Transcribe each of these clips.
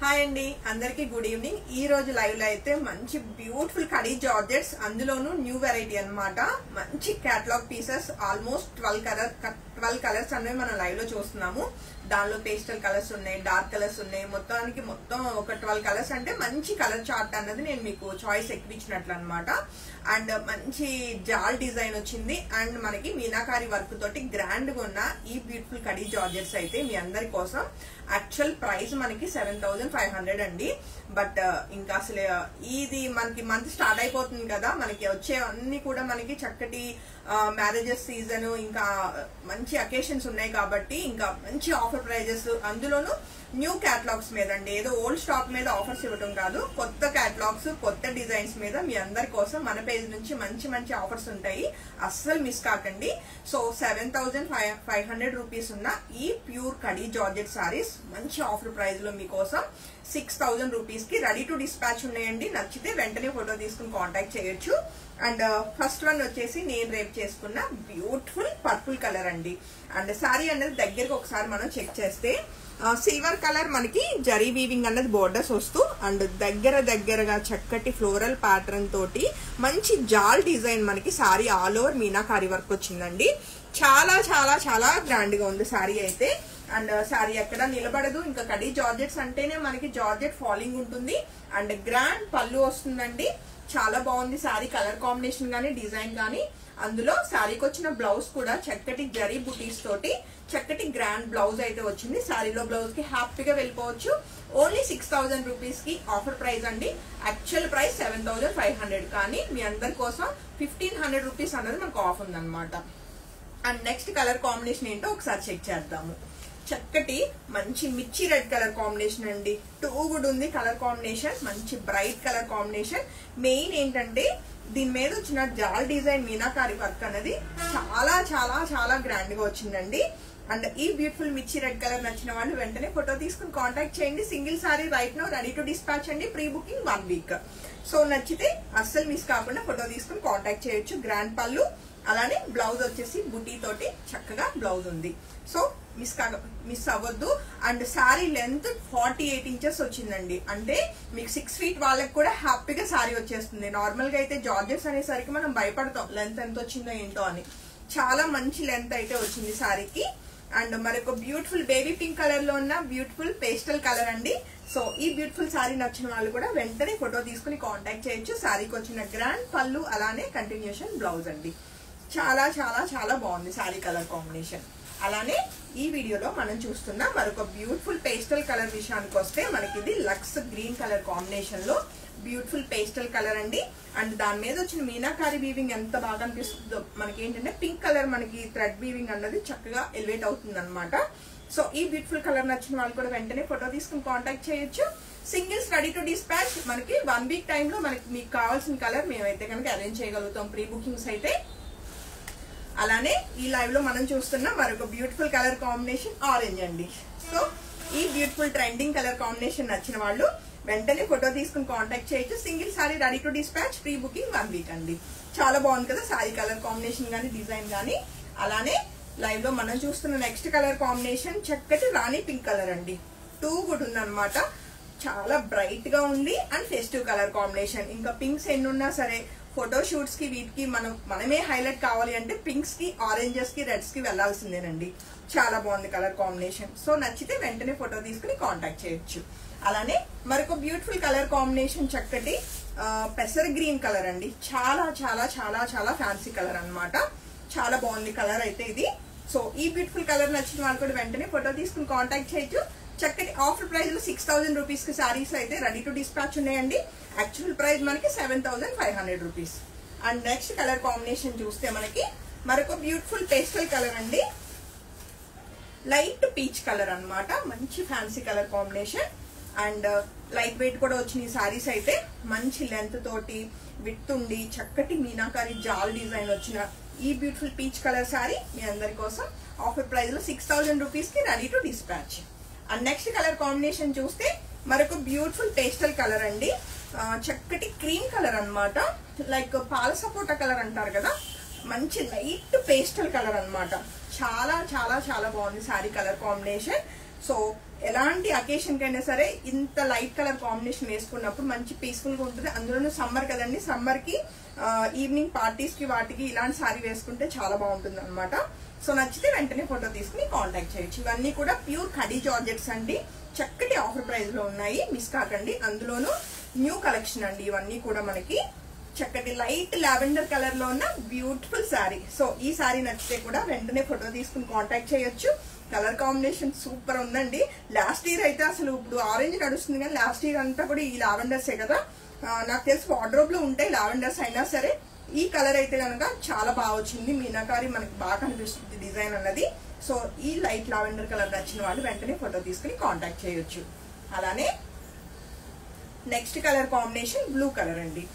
Hi అండి అందరికి good evening. ఈ రోజు లైవ్ లో అయితే మంచి బ్యూటిఫుల్ కడీ జార్జెట్స్, అందులోనూ న్యూ వెరైటీ అన్నమాట. మంచి కేటలాగ్ పీసెస్, ఆల్మోస్ట్ 12 కలర్స్ అనేవి మనం లైవ్ లో చూస్తున్నాము. దానిలో పేస్టల్ కలర్స్ ఉన్నాయి, డార్క్ కలర్స్ ఉన్నాయి. మొత్తం ఒక 12 కలర్స్ అంటే మంచి కలర్ చార్ట్ అన్నది నేను మీకు చాయిస్ ఎక్కించినట్లు అనమాట. అండ్ మంచి జాల్ డిజైన్ వచ్చింది అండ్ మనకి మీనాకారి వర్క్ తోటి గ్రాండ్ గా ఉన్న ఈ బ్యూటిఫుల్ కడీ జార్జెట్స్ అయితే మీ అందరి కోసం. యాక్చువల్ ప్రైస్ మనకి 7,500 అండి. బట్ ఇంకా అసలు ఇది మనకి మంత్ స్టార్ట్ అయిపోతుంది కదా, మనకి వచ్చే అన్ని కూడా మనకి చక్కటి మ్యారేజెస్ సీజన్, ఇంకా మంచి అకేషన్స్ ఉన్నాయి కాబట్టి ఇంకా మంచి ఆఫర్ ప్రైజెస్, అందులోనూ న్యూ క్యాటలాగ్స్ మీద అండి. ఏదో ఓల్డ్ స్టాక్ మీద ఆఫర్స్ ఇవ్వడం కాదు, కొత్త క్యాటలాగ్స్ కొత్త డిజైన్స్ మీద మీ అందరి కోసం మన పేజ్ నుంచి మంచి మంచి ఆఫర్స్ ఉంటాయి, అస్సలు మిస్ కాకండి. సో 7,500 రూపీస్ ఉన్న ఈ ప్యూర్ కడీ జార్జెట్ సారీస్ మంచి ఆఫర్ ప్రైస్ లో మీకోసం 6,000 రూపీస్ కి రెడీ టు డిస్పాచ్ ఉన్నాయండి. నచ్చితే వెంటనే ఫోటో తీసుకుని కాంటాక్ట్ చేయొచ్చు. అండ్ ఫస్ట్ వన్ వచ్చేసి నేను రేపు చేసుకున్న బ్యూటిఫుల్ పర్పుల్ కలర్ అండి. అండ్ సారీ అనేది దగ్గరకు ఒకసారి మనం చెక్ చేస్తే సిల్వర్ కలర్ మనకి జరీ వీవింగ్ అన్నది బోర్డర్స్ వస్తూ అండ్ దగ్గరగా చక్కటి ఫ్లోరల్ ప్యాటర్న్ తోటి మంచి జాల్ డిజైన్ మనకి sorry all over meenakari work వచ్చిందండి. చాలా చాలా చాలా గ్రాండ్ గా ఉంది సారీ అయితే. అండ్ సారీ ఎక్కడ నిలబడదు. ఇంకా కడీ జార్జెట్స్ అంటేనే మనకి జార్జెట్ ఫాలింగ్ ఉంటుంది అండ్ గ్రాండ్ పళ్ళు వస్తుందండి. చాలా బాగుంది సారీ కలర్ కాంబినేషన్ గానీ డిజైన్ గానీ. అందులో సారీకి వచ్చిన బ్లౌజ్ కూడా చక్కటి జరీ బుటీస్ తోటి చక్కటి గ్రాండ్ బ్లౌజ్ అయితే వచ్చింది. సారీలో బ్లౌజ్ కి హ్యాపీగా వెళ్ళిపోవచ్చు. ఓన్లీ 6,000 రూపీస్ కి ఆఫర్ ప్రైస్ అండి. యాక్చువల్ ప్రైస్ 7,500, కానీ మీ అందరి కోసం 1,500 రూపీస్ అన్నది మనకు ఆఫ్ ఉందన్నమాట. అండ్ నెక్స్ట్ కలర్ కాంబినేషన్ ఏంటో ఒకసారి చెక్ చేద్దాము. చక్కటి మంచి మిర్చి రెడ్ కలర్ కాంబినేషన్ అండి. టూ గుడ్ ఉంది కలర్ కాంబినేషన్, మంచి బ్రైట్ కలర్ కాంబినేషన్. మెయిన్ ఏంటంటే దీని మీద వచ్చిన జాల్ డిజైన్ మీనాకారి వర్క్ అనేది చాలా చాలా చాలా గ్రాండ్ గా వచ్చిందండి. అండ్ ఈ బ్యూటిఫుల్ మిర్చి రెడ్ కలర్ నచ్చిన వాళ్ళు వెంటనే ఫోటో తీసుకుని కాంటాక్ట్ చేయండి. Single sari right now ready to dispatch అండి. Pre booking 1 week. సో నచ్చితే అస్సలు మిస్ కాకుండా ఫోటో తీసుకుని కాంటాక్ట్ చేయొచ్చు. గ్రాండ్ పళ్ళు, అలానే బ్లౌజ్ వచ్చేసి బుటీ తోటి చక్కగా బ్లౌజ్ ఉంది. సో మిస్ అవ్వద్దు. అండ్ శారీ లెంత్ 48 ఇంచెస్ వచ్చిందండి. అంటే మీకు 6 ఫీట్ వాళ్ళకి కూడా హ్యాపీగా శారీ వచ్చేస్తుంది. నార్మల్ గా అయితే జార్జెట్స్ అనేసరికి మనం భయపడతాం లెంత్ ఎంత వచ్చిందో ఏంటో అని. చాలా మంచి లెంత్ అయితే వచ్చింది శారీకి. అండ్ మరొక బ్యూటిఫుల్ బేబీ పింక్ కలర్ లో ఉన్న బ్యూటిఫుల్ పేస్టల్ కలర్ అండి. సో ఈ బ్యూటిఫుల్ శారీ నచ్చిన వాళ్ళు కూడా వెంటనే ఫోటో తీసుకుని కాంటాక్ట్ చేయొచ్చు. శారీకి వచ్చిన గ్రాండ్ పళ్ళు, అలానే కంటిన్యూషన్ బ్లౌజ్ అండి. చాలా చాలా చాలా బాగుంది శారీ కలర్ కాంబినేషన్. అలానే ఈ వీడియోలో మనం చూస్తున్న మరొక బ్యూటిఫుల్ పేస్టల్ కలర్ విషయానికి వస్తే మనకి ఇది లక్స్ గ్రీన్ కలర్ కాంబినేషన్ లో బ్యూటిఫుల్ పేస్టల్ కలర్ అండి. అండ్ దాని మీద వచ్చిన మీనాకారి వీవింగ్ ఎంత బాగా అనిపిస్తుందో. మనకి ఏంటంటే పింక్ కలర్ మనకి థ్రెడ్ వీవింగ్ అన్నది చక్కగా ఎలివేట్ అవుతుంది అనమాట. సో ఈ బ్యూటిఫుల్ కలర్ నచ్చిన వాళ్ళు కూడా వెంటనే ఫోటో తీసుకుని కాంటాక్ట్ చేయొచ్చు. Singles ready to dispatch. మనకి 1 వీక్ టైంలో మనకి మీకు కావాల్సిన కలర్ మేమైతే కనుక అరేంజ్ చేయగలుగుతాం, ప్రీ బుకింగ్స్ అయితే. అలానే ఈ లైవ్ లో మనం చూస్తున్న మరొక బ్యూటిఫుల్ కలర్ కాంబినేషన్ ఆరెంజ్ అండి. సో ఈ బ్యూటిఫుల్ ట్రెండింగ్ కలర్ కాంబినేషన్ నచ్చిన వాళ్ళు వెంటనే ఫోటో తీసుకుని కాంటాక్ట్ చేయొచ్చు. Single sorry ready to dispatch, pre booking 1 week అండి. చాలా బాగుంది కదా సారీ కలర్ కాంబినేషన్ గానీ డిజైన్ గానీ. అలానే లైవ్ లో మనం చూస్తున్న నెక్స్ట్ కలర్ కాంబినేషన్ చక్కటి రాణి పింక్ కలర్ అండి. టూ గుడ్ ఉంది అనమాట. చాలా బ్రైట్ గా ఉంది అండ్ ఫెస్టివ్ కలర్ కాంబినేషన్. ఇంకా పింక్స్ ఎన్ని ఉన్నా సరే ఫోటో షూట్స్ కి వీటికి మనమే హైలైట్ కావాలి అంటే పింక్స్ కి, ఆరెంజెస్ కి, రెడ్స్ కి వెళ్లాల్సిందేనండి. చాలా బాగుంది కలర్ కాంబినేషన్. సో నచ్చితే వెంటనే ఫోటో తీసుకుని కాంటాక్ట్ చేయొచ్చు. అలానే మరొక బ్యూటిఫుల్ కలర్ కాంబినేషన్ చక్కటి పెసర్ గ్రీన్ కలర్ అండి. చాలా చాలా చాలా చాలా ఫ్యాన్సీ కలర్ అన్నమాట. చాలా బాగుంది కలర్ అయితే ఇది. సో ఈ బ్యూటిఫుల్ కలర్ నచ్చిన వాళ్ళు కూడా వెంటనే ఫోటో తీసుకుని కాంటాక్ట్ చేయొచ్చు. చక్కటి ఆఫర్ ప్రైస్ లో 6,000 రూపీస్ కి సారీస్ అయితే రెడీ టు డిస్పాచ్ ఉన్నాయండి. యాక్చువల్ ప్రైస్ మనకి 7,500 rupees. And next colour combination చూస్తే మనకి మరొక బ్యూటిఫుల్ పేస్టల్ కలర్ అండి. లైట్ పీచ్ కలర్ అన్నమాట. మంచి fancy colour combination and light weight కూడా వచ్చిన ఈ సారీస్ అయితే మంచి లెంత్ తోటి విత్ ఉండి చక్కటి మీనాకారి జాల్ డిజైన్ వచ్చిన ఈ బ్యూటిఫుల్ పీచ్ కలర్ సారీ మీ అందరి కోసం ఆఫర్ ప్రైస్ లో 6,000 రూపీస్ కి ready to dispatch. And next colour combination చూస్తే మరొక బ్యూటిఫుల్ పేస్టల్ కలర్ అండి. చక్కటి క్రీమ్ కలర్ అన్నమాట. లైక్ పాల సపోటా కలర్ అంటారు కదా, మంచి లైట్ పేస్టల్ కలర్ అన్నమాట. చాలా చాలా చాలా బాగుంది శారీ కలర్ కాంబినేషన్. సో ఎలాంటి అకేషన్ కైనా సరే ఇంత లైట్ కలర్ కాంబినేషన్ వేసుకున్నప్పుడు మంచి పీస్ఫుల్ గా ఉంటుంది. అందులోనూ సమ్మర్ కదండి, సమ్మర్ కి ఈవినింగ్ పార్టీస్ కి వాటికి ఇలాంటి శారీ వేసుకుంటే చాలా బాగుంటుంది అనమాట. సో నచ్చితే వెంటనే ఫోటో తీసుకుని కాంటాక్ట్ చేయొచ్చు. ఇవన్నీ కూడా ప్యూర్ ఖడీ జార్జెట్స్ అండి, చక్కటి ఆఫర్ ప్రైస్ లో ఉన్నాయి, మిస్ కాకండి. అందులోనూ న్యూ కలెక్షన్ అండి ఇవన్నీ కూడా మనకి. చక్కటి లైట్ లావెండర్ కలర్ లో ఉన్న బ్యూటిఫుల్ శారీ. సో ఈ శారీ నచ్చితే కూడా వెంటనే ఫోటో తీసుకుని కాంటాక్ట్ చేయొచ్చు. కలర్ కాంబినేషన్ సూపర్ ఉందండి. లాస్ట్ ఇయర్ అయితే అసలు ఇప్పుడు ఆరెంజ్ నడుస్తుంది కానీ లాస్ట్ ఇయర్ అంతా కూడా ఈ లావెండర్సే కదా. నాకు తెలిసి వార్డ్రోబ్ లో ఉంటాయి లావెండర్స్ అయినా సరే. ఈ కలర్ అయితే కనుక చాలా బాగా వచ్చింది, మీనాకారి మనకి బాగా కనిపిస్తుంది డిజైన్ అన్నది. సో ఈ లైట్ లావెండర్ కలర్ నచ్చిన వాళ్ళు వెంటనే ఫోటో తీసుకుని కాంటాక్ట్ చేయొచ్చు. అలానే next colour combination blue colour అండి.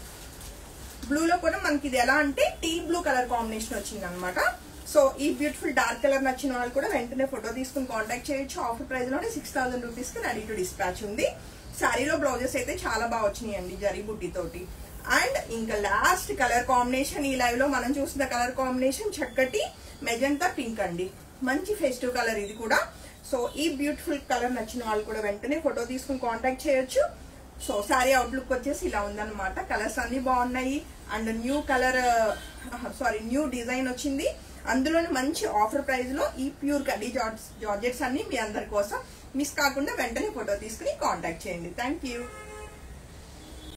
బ్లూలో కూడా మనకి ఇది ఎలా అంటే టీ బ్లూ కలర్ కాంబినేషన్ వచ్చింది అనమాట. సో ఈ బ్యూటిఫుల్ డార్క్ కలర్ నచ్చిన వాళ్ళు కూడా వెంటనే ఫోటో తీసుకుని కాంటాక్ట్ చేయొచ్చు. ఆఫర్ ప్రైస్ లోనే 6000 రూపీస్ కి రెడీ టు డిస్పాచ్ ఉంది. శారీలో బ్లౌజెస్ అయితే చాలా బాగా వచ్చినాయి అండి జరీ బుట్టి తోటి. అండ్ ఇంకా లాస్ట్ కలర్ కాంబినేషన్ ఈ లైవ్ లో మనం చూసిన కలర్ కాంబినేషన్ చక్కటి మెజంతా పింక్ అండి, మంచి ఫెస్టివ్ కలర్ ఇది కూడా. సో ఈ బ్యూటిఫుల్ కలర్ నచ్చిన వాళ్ళు కూడా వెంటనే ఫోటో తీసుకుని కాంటాక్ట్ చేయొచ్చు. సో శారీ అవుట్లుక్ వచ్చేసి ఇలా ఉందన్నమాట. కలర్స్ అన్ని బాగున్నాయి అండ్ న్యూ డిజైన్ వచ్చింది. అందులోని మంచి ఆఫర్ ప్రైస్ లో ఈ ప్యూర్ ఖడీ జార్జెట్స్ అన్ని మీ అందరి కోసం. మిస్ కాకుండా వెంటనే ఫోటో తీసుకుని కాంటాక్ట్ చేయండి. Thank you.